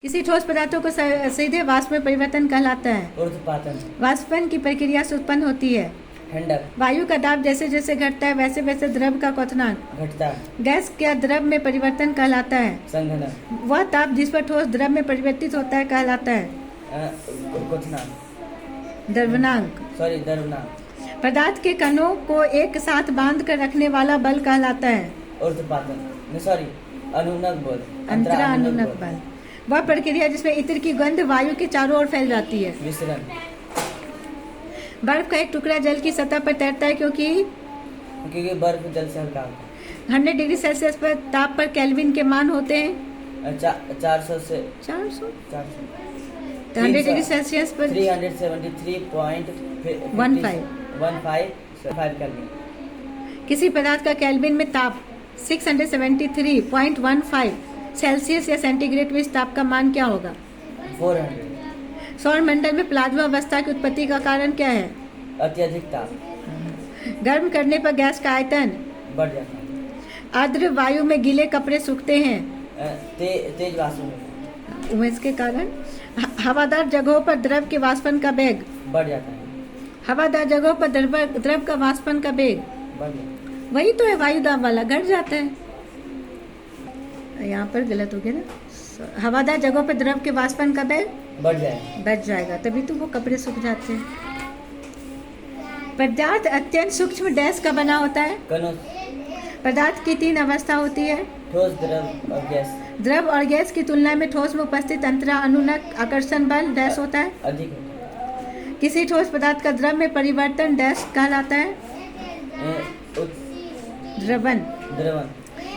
किसी ठोस पदार्थों को सीधे वाष्प में परिवर्तन कहलाता है। ऊर्ध्वपातन। वाष्पन की प्रक्रिया से उत्पन्न होती है। ठंडक। वायु का दाब जैसे जैसे घटता है वैसे वैसे द्रव का क्वथनांक घटता है। गैस या द्रव में परिवर्तन कहलाता है। संघनन। वह ताप जिस पर ठोस द्रव में परिवर्तित होता है कहलाता है द्रवनांक। द्रवनांक। पदार्थ के कणों को एक साथ बांध कर रखने वाला बल कहलाता है ऊर्ध्वपातन। अनुनक बल। अंतरानुनक बल। वह प्रक्रिया जिसमें इत्र की गंध वायु के चारों ओर फैल जाती है। विसरण। बर्फ का एक टुकड़ा जल की सतह पर तैरता है क्योंकि बर्फ जल से हल्का होता है। 100 डिग्री सेल्सियस पर ताप पर केल्विन के मान होते हैं 400 से 400। 400 100 डिग्री सेल्सियस पर 373.15 केल्विन। किसी पदार्थ का केल्विन में ताप 673.15 सेल्सियस या सेंटीग्रेड में इस ताप का मान क्या होगा? 400। सौर मंडल में प्लाज्मा अवस्था की उत्पत्ति का कारण क्या है? अत्यधिक ताप। गर्म करने पर गैस का आयतन बढ़ जाता है। आर्द्र वायु में गीले कपड़े सूखते हैं तेज वाष्प में उमेश के कारण। हवादार जगहों पर द्रव के वाष्पन का वेग बढ़ जाता है। हवादार जगहों पर द्रव का वाष्पन का वेग बढ़ जाता है। वही तो है, वायु दाब वाला घट जाता है। यहाँ पर गलत हो गया ना। हवादार जगहों पर द्रव के वाष्पन का वेग बढ़ जाएगा तभी तो वो कपड़े सूख जाते हैं। पदार्थ अत्यंत सूक्ष्म डैश का बना होता है। कणों। पदार्थ की 3 अवस्था होती है, ठोस, द्रव और गैस। द्रव और गैस की तुलना में ठोस में उपस्थित अंतरानुनक आकर्षण बल डैश होता है अधिक होता है। किसी ठोस पदार्थ का द्रव में परिवर्तन डैश कहलाता है द्रवन। द्रवन।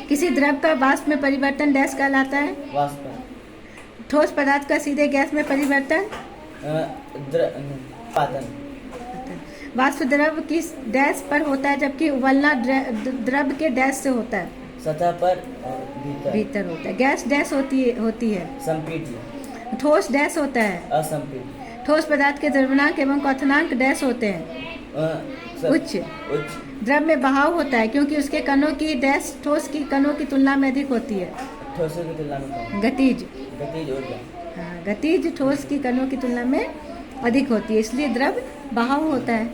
किसी द्रव का वाष्प में परिवर्तन डैश कहलाता है वाष्प। ठोस पदार्थ का सीधे गैस में परिवर्तन पातन। वाष्प द्रव की डैश पर होता है जबकि उबलना द्रव के डैश से होता है, सतह पर भीतर होता है। गैस डैश होती है संपीड्य। ठोस डैश होता है असंपीड्य। ठोस पदार्थ के द्रव्यनांक एवं क्वथनांक डैश होते हैं उच्च। द्रव में बहाव होता है क्योंकि उसके कणों की डैश ठोस की कणों की तुलना में अधिक होती है ठोसों की तुलना में गतिज। ऊर्जा। गतिज ठोस की कणों की तुलना में अधिक होती है इसलिए द्रव बहाव होता है।